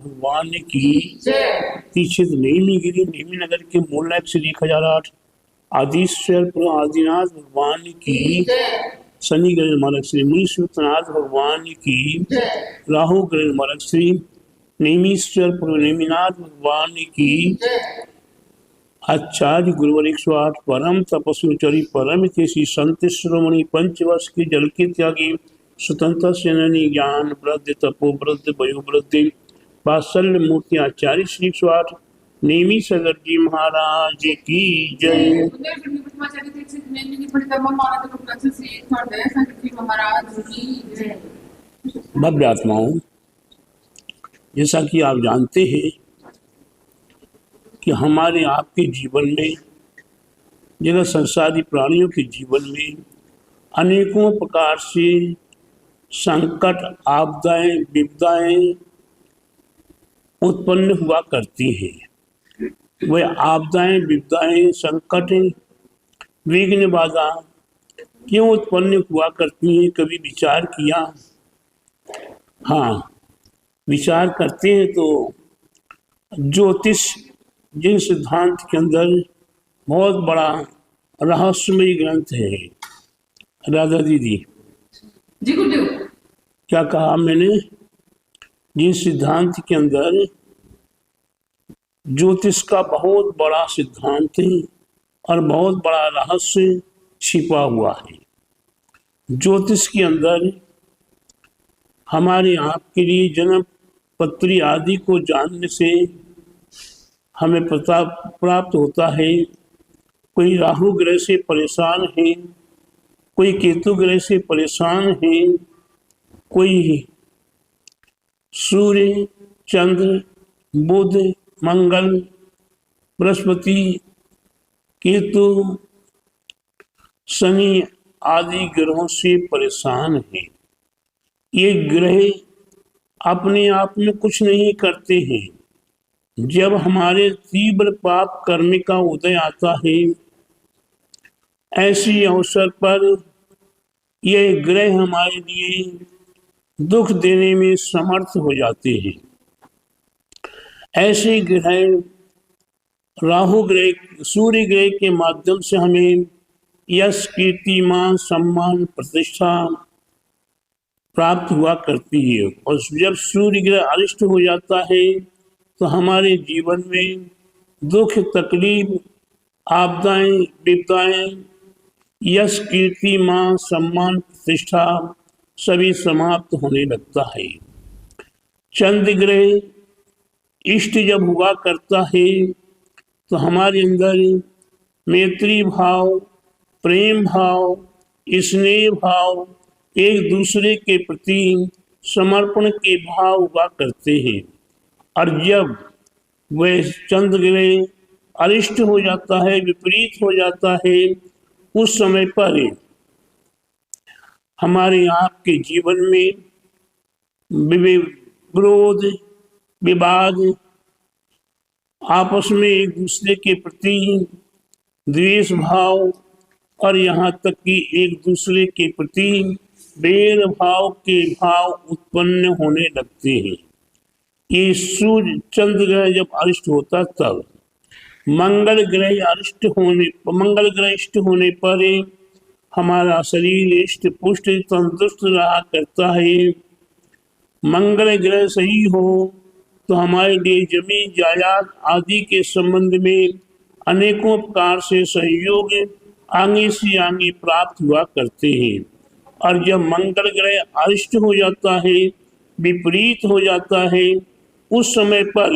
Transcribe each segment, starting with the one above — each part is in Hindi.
भगवान की तीक्षित नेमिगिरी नेमी नगर के मूल श्री 1008 आदिश्वर आदिनाथ भगवान की शनि ग्रह मालक श्री मुनीश्वरनाथ भगवान की राहु ग्रह मालक श्री नेमीश्वर नेमिनाथ भगवान की आचार्य गुरुवर 108 परम तपस्वी परम तेसी संत श्रोमणि पंचवर्ष के जल के त्यागी स्वतंत्र सेनानी ज्ञान वृद्ध तपो वृद्ध वयो वृद्धि वात्सल्य मूर्ति आचार्य श्री 108 नेमी सगर जी महाराज की जय। भव्य आत्माओं, जैसा कि आप जानते हैं कि हमारे आपके जीवन में, जगत संसारी प्राणियों के जीवन में अनेकों प्रकार से संकट आपदाएं विपदाएं उत्पन्न हुआ करती हैं। वह आपदाएं विपदाएं संकट विघ्न बाधा क्यों उत्पन्न हुआ करती हैं, कभी विचार किया? हाँ, विचार करते हैं तो ज्योतिष जिन सिद्धांत के अंदर बहुत बड़ा रहस्यमय ग्रंथ है। राधा दीदी जी गुरुदेव, क्या कहा मैंने? जिन सिद्धांत के अंदर ज्योतिष का बहुत बड़ा सिद्धांत है और बहुत बड़ा रहस्य छिपा हुआ है। ज्योतिष के अंदर हमारे आपके लिए जन्म पत्री आदि को जानने से हमें पता प्राप्त होता है। कोई राहु ग्रह से परेशान है, कोई केतु ग्रह से परेशान है, कोई सूर्य चंद्र बुध मंगल बृहस्पति केतु शनि आदि ग्रहों से परेशान है। ये ग्रह अपने आप में कुछ नहीं करते हैं। जब हमारे तीव्र पाप कर्म का उदय आता है, ऐसी अवसर पर यह ग्रह हमारे लिए दुख देने में समर्थ हो जाते हैं। ऐसे ग्रह राहु ग्रह सूर्य ग्रह के माध्यम से हमें यश कीर्ति मान सम्मान प्रतिष्ठा प्राप्त हुआ करती है। और जब सूर्य ग्रह अरिष्ट हो जाता है तो हमारे जीवन में दुख तकलीफ आपदाएं विपदाएं यश कीर्ति मान सम्मान प्रतिष्ठा सभी समाप्त होने लगता है। चंद्र ग्रह इष्ट जब हुआ करता है तो हमारे अंदर मैत्री भाव प्रेम भाव स्नेह भाव एक दूसरे के प्रति समर्पण के भाव हुआ करते हैं। और जब वह चंद्र ग्रह अरिष्ट हो जाता है विपरीत हो जाता है, उस समय पर हमारे आपके जीवन में विरोध विवाद आपस में एक दूसरे के प्रति द्वेष भाव और यहाँ तक कि एक दूसरे के प्रति बैर भाव के भाव उत्पन्न होने लगते हैं। ये सूर्य चंद्र ग्रह जब अरिष्ट होता तब मंगल ग्रह इष्ट होने पर हमारा शरीर इष्ट पुष्ट तंदुरुस्त रहा करता है। मंगल ग्रह सही हो तो हमारे लिए जमीन जायदाद आदि के संबंध में अनेकों प्रकार से सहयोग आगे से आगे प्राप्त हुआ करते हैं। और जब मंगल ग्रह अरिष्ट हो जाता है विपरीत हो जाता है, उस समय पर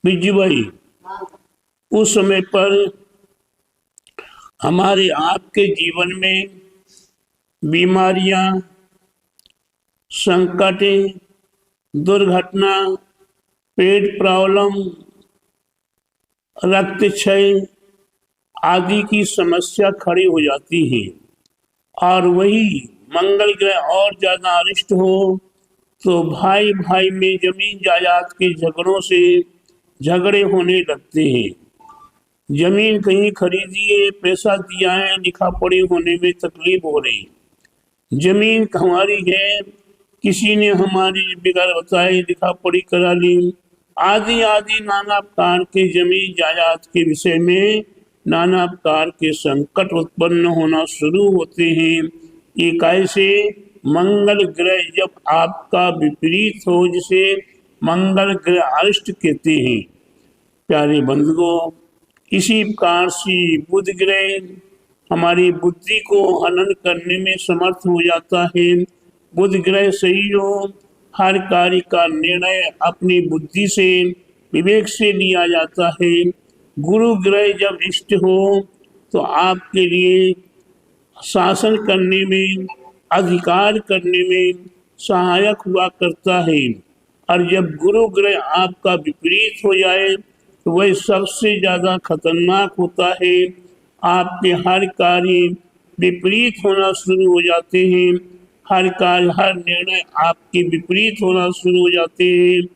बिजू भाई उस समय पर हमारे आपके जीवन में बीमारियां संकट दुर्घटना पेट प्रॉब्लम रक्तक्षय आदि की समस्या खड़ी हो जाती है। और वही मंगल ग्रह और ज्यादा अरिष्ट हो तो भाई भाई में जमीन जायदाद के झगड़ों से झगड़े होने लगते हैं। जमीन कहीं खरीदी है, पैसा दिया है, लिखा पढ़ी होने में तकलीफ हो रही। जमीन हमारी है किसी ने हमारी बिगड़ बताई लिखा पढ़ी करा ली, आदि आदि नाना प्रकार के जमीन जायदाद के विषय में नाना प्रकार के संकट उत्पन्न होना शुरू होते हैं। ये कैसे? मंगल ग्रह जब आपका विपरीत हो, जिसे मंगल ग्रह अरिष्ट कहते हैं। प्यारे बंधुओं, इसी प्रकार से बुध ग्रह हमारी बुद्धि को हनन करने में समर्थ हो जाता है। बुध ग्रह सही हो, हर कार्य का निर्णय अपनी बुद्धि से विवेक से लिया जाता है। गुरु ग्रह जब इष्ट हो तो आपके लिए शासन करने में, अधिकार करने में सहायक हुआ करता है। और जब गुरु ग्रह आपका विपरीत हो जाए तो वह सबसे ज्यादा खतरनाक होता है। आपके हर कार्य विपरीत होना शुरू हो जाते हैं, हर कार्य हर निर्णय आपके विपरीत होना शुरू हो जाते हैं।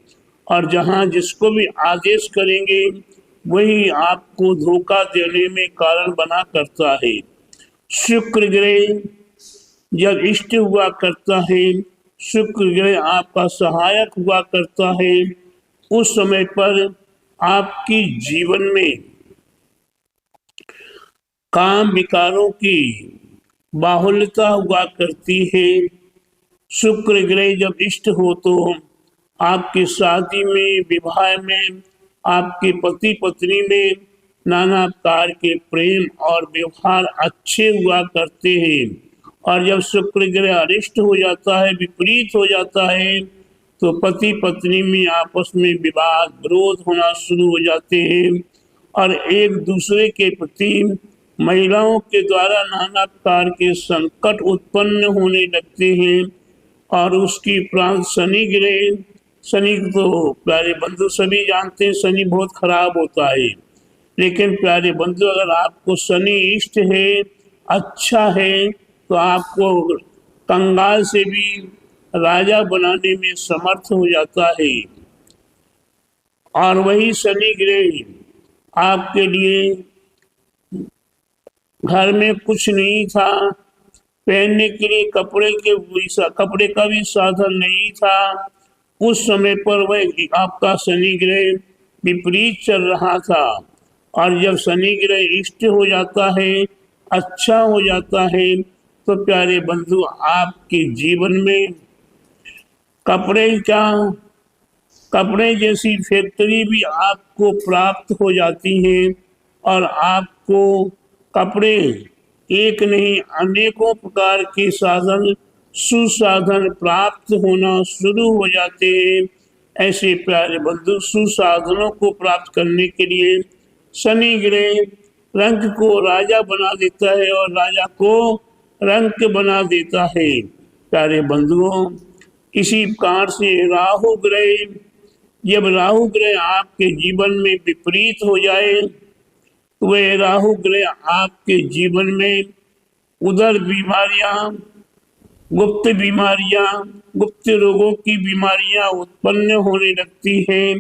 और जहाँ जिसको भी आदेश करेंगे वही आपको धोखा देने में कारण बना करता है। शुक्र ग्रह जब इष्ट हुआ करता है, शुक्र ग्रह आपका सहायक हुआ करता है, उस समय पर आपकी जीवन में काम विकारों की बाहुल्यता हुआ करती है। शुक्र ग्रह जब इष्ट हो तो आपकी शादी में, विवाह में, आपके पति पत्नी में नाना प्रकार के प्रेम और व्यवहार अच्छे हुआ करते हैं। और जब शुक्र ग्रह अरिष्ट हो जाता है, विपरीत हो जाता है, तो पति पत्नी में आपस में विवाद विरोध होना शुरू हो जाते हैं और एक दूसरे के प्रति महिलाओं के द्वारा नाना प्रकार के संकट उत्पन्न होने लगते हैं। और उसकी प्रांत शनि ग्रह, शनि तो प्यारे बंधु सभी जानते हैं शनि बहुत खराब होता है, लेकिन प्यारे बंधु अगर आपको शनि इष्ट है, अच्छा है, तो आपको कंगाल से भी राजा बनाने में समर्थ हो जाता है। और वही शनि ग्रह आपके लिए घर में कुछ नहीं था, पहनने के लिए कपड़े का भी साधन नहीं था, उस समय पर वह आपका शनि ग्रह विपरीत चल रहा था। और जब शनि ग्रह इष्ट हो जाता है, अच्छा हो जाता है, तो प्यारे बंधु आपके जीवन में कपड़े जैसी फैक्ट्री भी आपको प्राप्त हो जाती है और आपको कपड़े एक नहीं अनेकों प्रकार के साधन सुसाधन प्राप्त होना शुरू हो जाते हैं। ऐसे प्यारे बंधु सुसाधनों को प्राप्त करने के लिए शनि ग्रह रंग को राजा बना देता है और राजा को रंक बना देता है। प्यारे बंधुओं, इसी प्रकार से राहु ग्रह, जब राहु ग्रह आपके जीवन में विपरीत हो जाए तो वह राहु ग्रह आपके जीवन में उदर बीमारियां, गुप्त रोगों की बीमारियां उत्पन्न होने लगती है,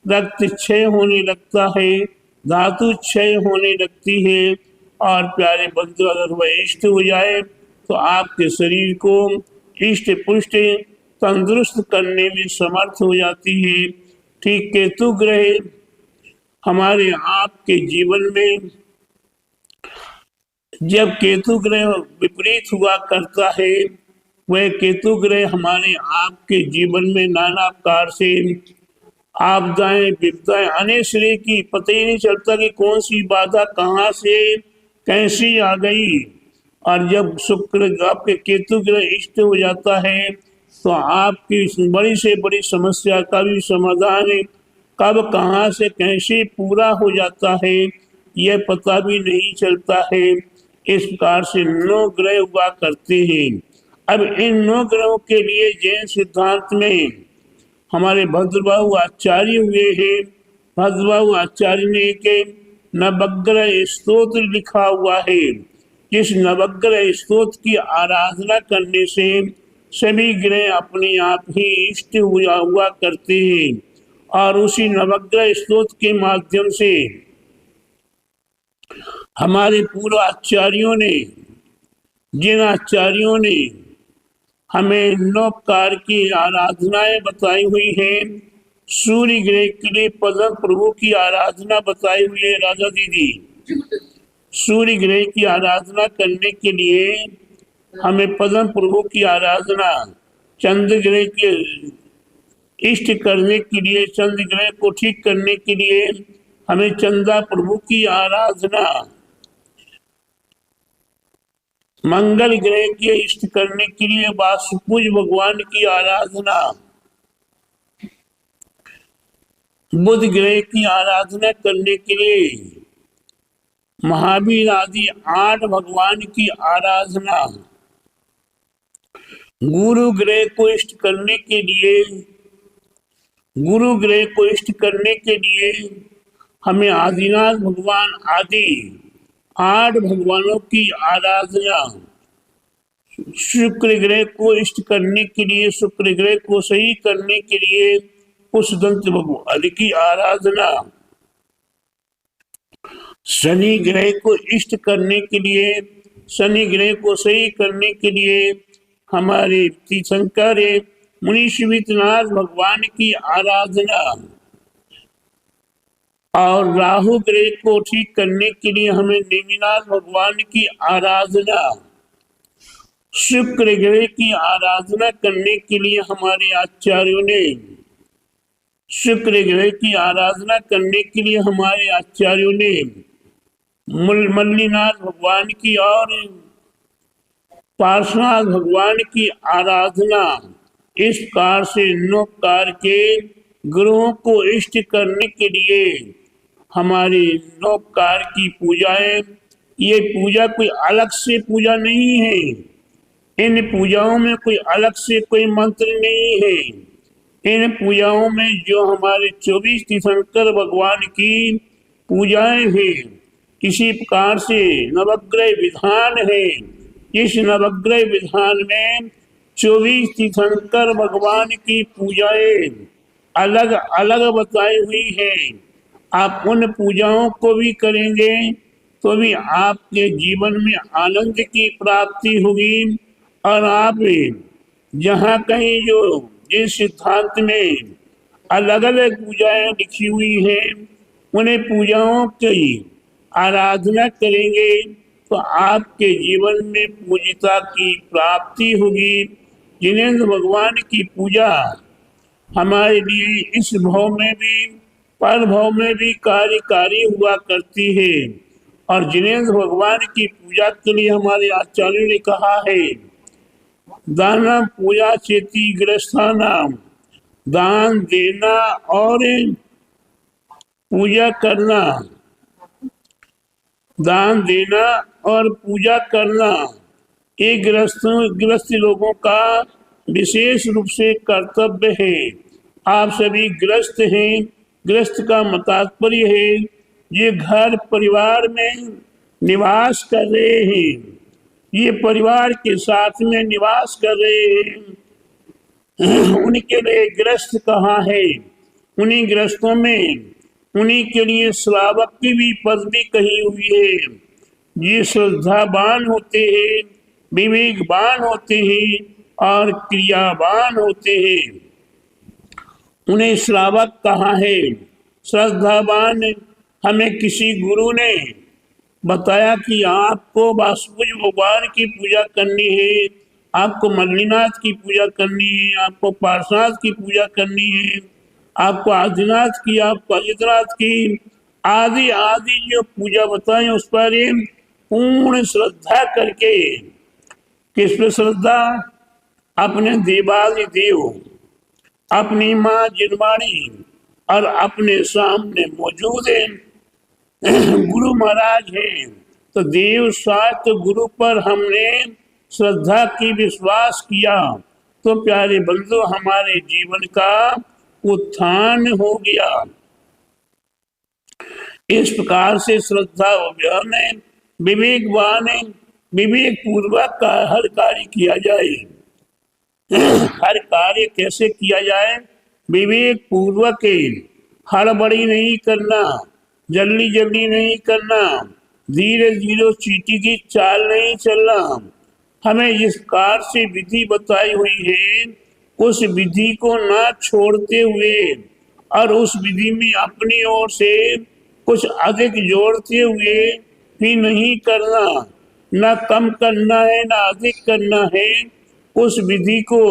रक्त क्षय होने लगता है, धातु क्षय होने लगती है। और प्यारे बंधु अगर वह इष्ट हो जाए तो आपके शरीर को इष्ट पुष्ट तंदुरुस्त करने में समर्थ हो जाती है। ठीक केतु ग्रह हमारे आपके जीवन में जब केतु ग्रह विपरीत हुआ करता है, वह केतु ग्रह हमारे आपके जीवन में नाना प्रकार से आपदाएं विपदाएं अनेक श्रेय की पता ही नहीं चलता कि कौन सी बाधा कहाँ से कैसी आ गई। और जब शुक्र आपके केतु ग्रह इष्ट हो जाता है तो आपकी बड़ी से बड़ी समस्या का भी समाधान कब कहाँ से कैसे पूरा हो जाता है यह पता भी नहीं चलता है। इस प्रकार से 9 ग्रह हुआ करते हैं। अब इन 9 ग्रहों के लिए जैन सिद्धांत में हमारे भद्रबाहु आचार्य हुए हैं। भद्रबाहु आचार्य ने एक नवग्रह स्तोत्र लिखा हुआ है। इस नवग्रह स्तोत्र की आराधना करने से सभी ग्रह अपने आप ही इष्ट हुआ करते हैं और उसी नवग्रह स्तोत्र के माध्यम से हमारे पूर्व आचार्यों ने, जिन आचार्यों ने हमें 9 प्रकार की आराधनाएं बताई हुई हैं। सूर्य ग्रह के लिए पद्म प्रभु की आराधना बताई हुई है राजा दीदी। जी गुरुदेव। सूर्य ग्रह की आराधना करने के लिए हमें पद्म प्रभु की आराधना, चंद्र ग्रह के इष्ट करने के लिए, चंद्र ग्रह को ठीक करने के लिए हमें चंदा प्रभु की आराधना, मंगल ग्रह के इष्ट करने के लिए वासुपुज भगवान की आराधना, बुध ग्रह की आराधना करने के लिए महावीर आदि 8 भगवान की आराधना, गुरु ग्रह को इष्ट करने के लिए, गुरु ग्रह को इष्ट करने के लिए हमें आदिनाथ भगवान आदि 8 भगवानों की आराधना, शुक्र ग्रह को इष्ट करने के लिए, शुक्र ग्रह को सही करने के लिए उस दंत भगवान की आराधना, शनि ग्रह को इष्ट करने के लिए, शनि ग्रह को सही करने के लिए हमारे तीर्थंकर मुनि शिवितनाथ भगवान की आराधना, और राहु ग्रह को ठीक करने के लिए हमें नेमिनाथ भगवान की आराधना, शुक्र ग्रह की आराधना करने के लिए हमारे आचार्यों ने, शुक्र ग्रह की आराधना करने के लिए हमारे आचार्यों ने मल्लीनाथ भगवान की और पार्श्वनाथ भगवान की आराधना, इस प्रकार से 9 प्रकार के ग्रहों को इष्ट करने के लिए हमारी 9 प्रकार की पूजाएं, ये पूजा कोई अलग से पूजा नहीं है, इन पूजाओं में कोई अलग से कोई मंत्र नहीं है। इन पूजाओं में जो हमारे 24 तीर्थंकर भगवान की पूजाएं हैं, इसी प्रकार से नवग्रह विधान है। इस नवग्रह विधान में 24 तीर्थंकर भगवान की पूजाएं अलग अलग बताई हुई हैं। आप उन पूजाओं को भी करेंगे तो भी आपके जीवन में आनंद की प्राप्ति होगी, और आप जहाँ कहीं जो जिस सिद्धांत में अलग अलग पूजाएं लिखी हुई हैं, उन्हें पूजाओं की आराधना करेंगे तो आपके जीवन में पूजिता की प्राप्ति होगी। जिनेंद्र भगवान की पूजा हमारे लिए इस भाव में भी पर भाव में भी कार्यकारी हुआ करती है, और जिनेंद्र भगवान की पूजा के लिए हमारे आचार्यों ने कहा है, दाना पूजा चेती गृहस्थानाम, दान देना और पूजा करना, दान देना और पूजा करना ये गृहस्थ लोगों का विशेष रूप से कर्तव्य है। आप सभी गृहस्थ हैं। गृहस्थ का तात्पर्य है ये घर परिवार में निवास कर रहे हैं, ये परिवार के साथ में निवास कर रहे हैं, उनके लिए गृहस्थ कहाँ है। उन्हीं गृहस्थों में उन्हीं के लिए श्रावक की भी पदवी कही हुई है। ये श्रद्धावान होते हैं, विवेकवान होते हैं और क्रियावान होते हैं, उन्हें श्रावक कहा है। श्रद्धावान हमें किसी गुरु ने बताया कि आपको वासुदेव भगवान की पूजा करनी है, आपको मल्लीनाथ की पूजा करनी है, आपको पार्श्वनाथ की पूजा करनी है, आपको आदिनाथ की, आपको अजितनाथ की, आदि आदि जो पूजा बताए उस पर पूर्ण श्रद्धा करके, किस पे श्रद्धा? अपने देवादि देव, अपनी माँ जिनवाणी और अपने सामने मौजूद है गुरु महाराज हैं, तो देव सात गुरु पर हमने श्रद्धा की विश्वास किया तो प्यारे बंधु हमारे जीवन का उत्थान हो गया। इस प्रकार से श्रद्धा में विवेकवान विवेक पूर्वक का हर कार्य किया जाए। हर कार्य कैसे किया जाए? विवेक पूर्वक, हड़बड़ी नहीं करना, जल्दी जल्दी नहीं करना, धीरे धीरे चींटी की चाल नहीं चलना, हमें जिस प्रकार से विधि बताई हुई है उस विधि को न छोड़ते हुए और उस विधि में अपनी ओर से कुछ अधिक जोड़ते हुए भी नहीं करना, न कम करना है न अधिक करना है। उस विधि को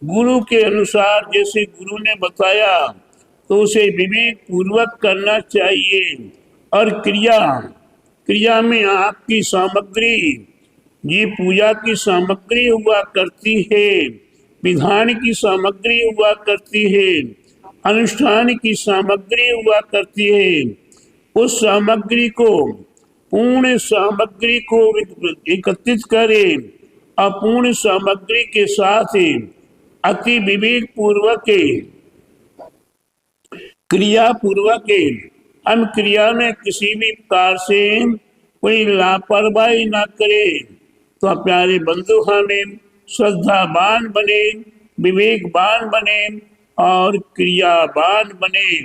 गुरु के अनुसार जैसे गुरु ने बताया तो उसे विवेक पूर्वक करना चाहिए। और क्रिया क्रिया में आपकी सामग्री, ये पूजा की सामग्री हुआ करती है, विधान की सामग्री हुआ करती है, अनुष्ठान की सामग्री हुआ करती है। उस सामग्री को, पूर्ण सामग्री को एकत्रित करें, अपूर्ण सामग्री के साथ अति विवेक पूर्वक क्रिया पूर्वक हम क्रिया में किसी भी प्रकार से कोई लापरवाही ना करे। तो प्यारे बंधु हमें श्रद्धावान बने, विवेकवान बने और क्रियावान बने।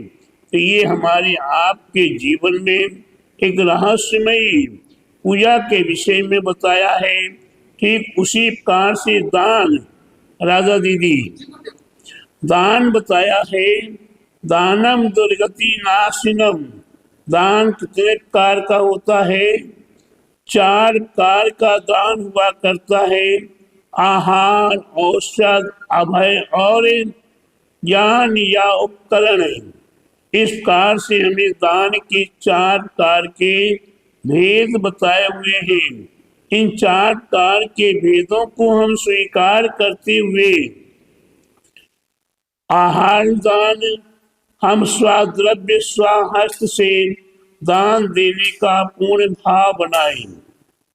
तो ये हमारे आपके जीवन में एक रहस्यमयी पूजा के विषय में बताया है। ठीक उसी प्रकार से दान, राजा दीदी, दान बताया है। दानम दुर्गति नाशिनम, दान कितने प्रकार का होता है? 4 प्रकार का दान हुआ करता है। आहार, औषध, अभय और ज्ञान या उपकरण। इस प्रकार से हमें दान के 4 प्रकार के भेद बताए हुए हैं। इन 4 प्रकार के भेदों को हम स्वीकार करते हुए आहार दान हम स्वाद्रव्य स्वहस्त से दान देने का पूर्ण भाव बनाएं।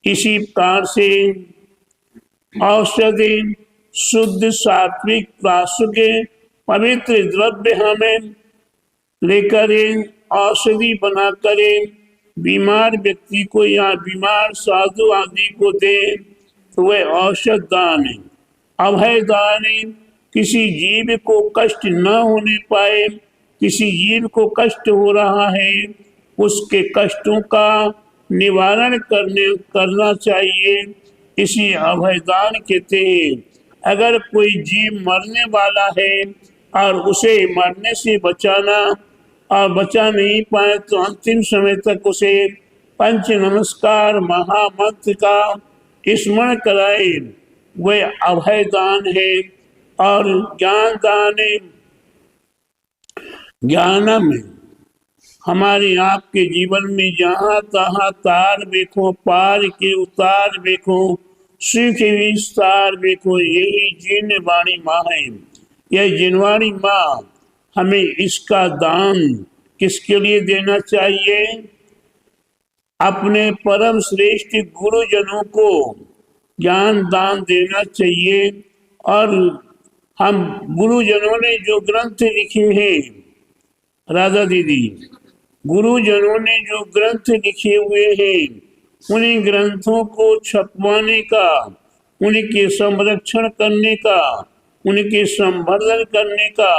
इसी प्रकार से औषधि, शुद्ध सात्विक प्रासुक पवित्र द्रव्य हमें लेकर औषधि बनाकर बीमार व्यक्ति को या बीमार साधु आदि को दे तो वह औषध दान है। अभय दान है, किसी जीव को कष्ट न होने पाए, किसी जीव को कष्ट हो रहा है उसके कष्टों का निवारण करना चाहिए, इसी अभयदान कहते हैं। अगर कोई जीव मरने वाला है और उसे मरने से बचाना और बचा नहीं पाए तो अंतिम समय तक उसे पंच नमस्कार महामंत्र का स्मरण कराए, वह अभयदान है। और ज्ञान दान है, ज्ञानम हमारे आपके जीवन में जहाँ तहाँ तार देखो, पार के उतार देखो, सुख विस्तार देखो, यही जिन वाणी माँ है। यह जिनवाणी माँ हमें इसका दान किसके लिए देना चाहिए? अपने परम श्रेष्ठ गुरुजनों को ज्ञान दान देना चाहिए। और हम गुरुजनों ने जो ग्रंथ लिखे हैं, राधा दीदी, गुरुजनों ने जो ग्रंथ लिखे हुए हैं उन्हीं ग्रंथों को छपवाने का, उनके संरक्षण करने का, उनके संवर्धन करने का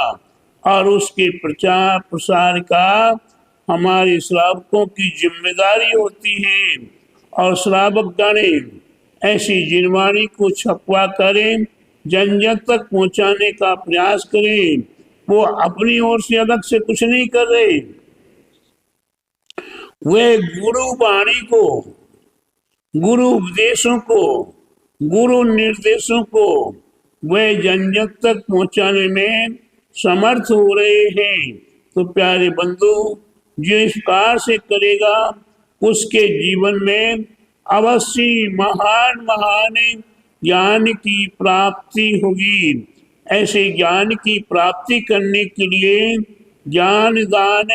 और उसके प्रचार प्रसार का हमारे श्रावकों की जिम्मेदारी होती है। और श्रावक गण ऐसी जिनवाणी को छपवा करें, जन जन तक पहुंचाने का प्रयास करें। वो अपनी ओर से अलग से कुछ नहीं कर रहे, वे गुरु वाणी को, गुरु उपदेशों को, गुरु निर्देशों को वे जन जन तक पहुंचाने में समर्थ हो रहे हैं। तो प्यारे बंधु, जो इस प्रकार से करेगा उसके जीवन में अवश्य महान महान ज्ञान की प्राप्ति होगी। ऐसे ज्ञान की प्राप्ति करने के लिए ज्ञान दान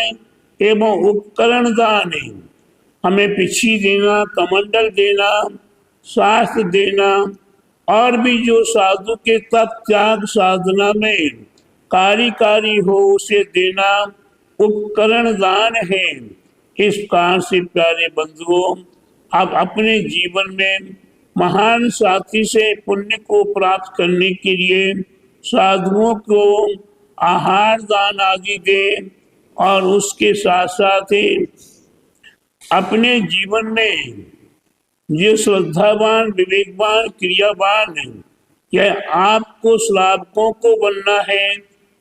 एवं उपकरण दान, हमें पिछी देना, कमंडल देना, शास्त्र देना और भी जो साधु के तप त्याग साधना में कार्यकारी हो उसे देना उपकरण दान है। इस प्रकार से प्यारे बंधुओं, आप अपने जीवन में महान साथी से पुण्य को प्राप्त करने के लिए साधुओं को आहार दान आदि दें और उसके साथ साथ अपने जीवन में जो श्रद्धावान विवेकवान क्रियावान है, यह आपको श्रावकों को बनना है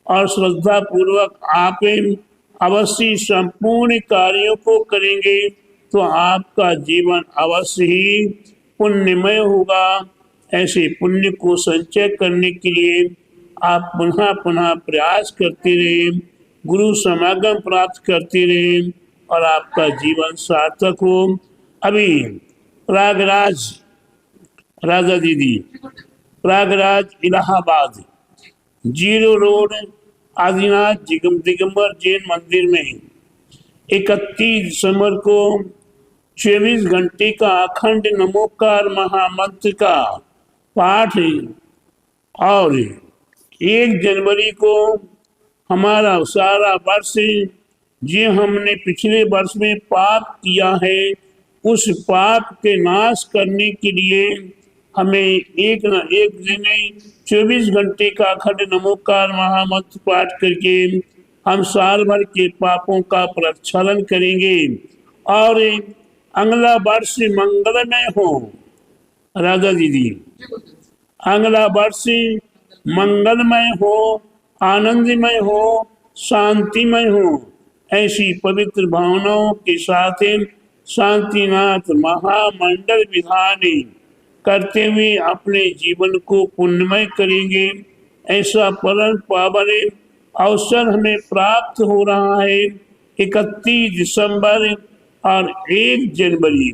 और श्रद्धा पूर्वक आप अवश्य संपूर्ण कार्यों को करेंगे तो आपका जीवन अवश्य ही पुण्यमय होगा। ऐसे पुण्य को संचय करने के लिए आप पुनः पुनः प्रयास करते रहे, गुरु समागम प्राप्त करते रहे और आपका जीवन सार्थक हो। अभी प्रयागराज राजा दीदी, प्रयागराज इलाहाबाद 0 रोड आदिनाथ दिगंबर जैन मंदिर में 31 दिसंबर को 24 घंटे का अखंड नमोकार महामंत्र का पाठ और 1 जनवरी को हमारा सारा वर्ष जो हमने पिछले वर्ष में पाप किया है उस पाप के नाश करने के लिए हमें एक न एक दिन 24 घंटे का अखंड नमोकार महामंत्र पाठ करके हम साल भर के पापों का प्रक्षालन करेंगे और अगला वर्ष मंगलमय हो। राधा दीदी, अगला वर्ष मंगलमय हो, आनंदमय हो, शांतिमय हो। ऐसी पवित्र भावनाओं के साथ शांतिनाथ महामंडल विधान करते हुए अपने जीवन को पुण्यमय करेंगे। ऐसा परम पावन अवसर हमें प्राप्त हो रहा है। 31 दिसंबर और 1 जनवरी,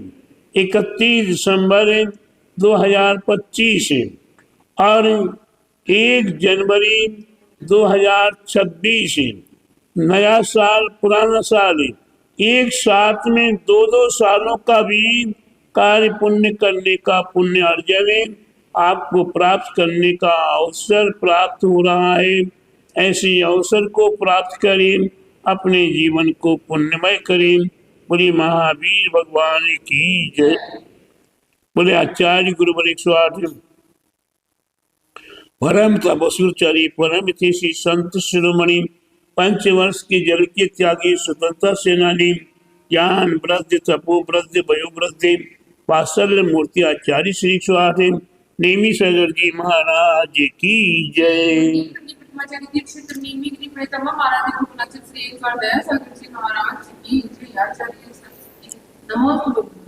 31 दिसंबर 2025 और 1 जनवरी 2026, नया साल पुराना साल, एक साथ में 2 सालों का भी कार्य पुण्य करने का पुण्य अर्जन आपको प्राप्त करने का अवसर प्राप्त हो रहा है। ऐसे अवसर को प्राप्त करें, अपने जीवन को पुण्यमय करें। बोले महावीर भगवान की जय। बोले आचार्य गुरुवर 108 परम तपस्वी परम हितैषी संत शिरोमणि 5 वर्ष के जल के त्यागी स्वतंत्रता सेनानी ज्ञान वृद्ध तपो वृद्ध वयो वृद्ध वात्सल्य मूर्ति आचार्य श्री 108 नेमी सागर जी महाराज की जय। महाराज की जय।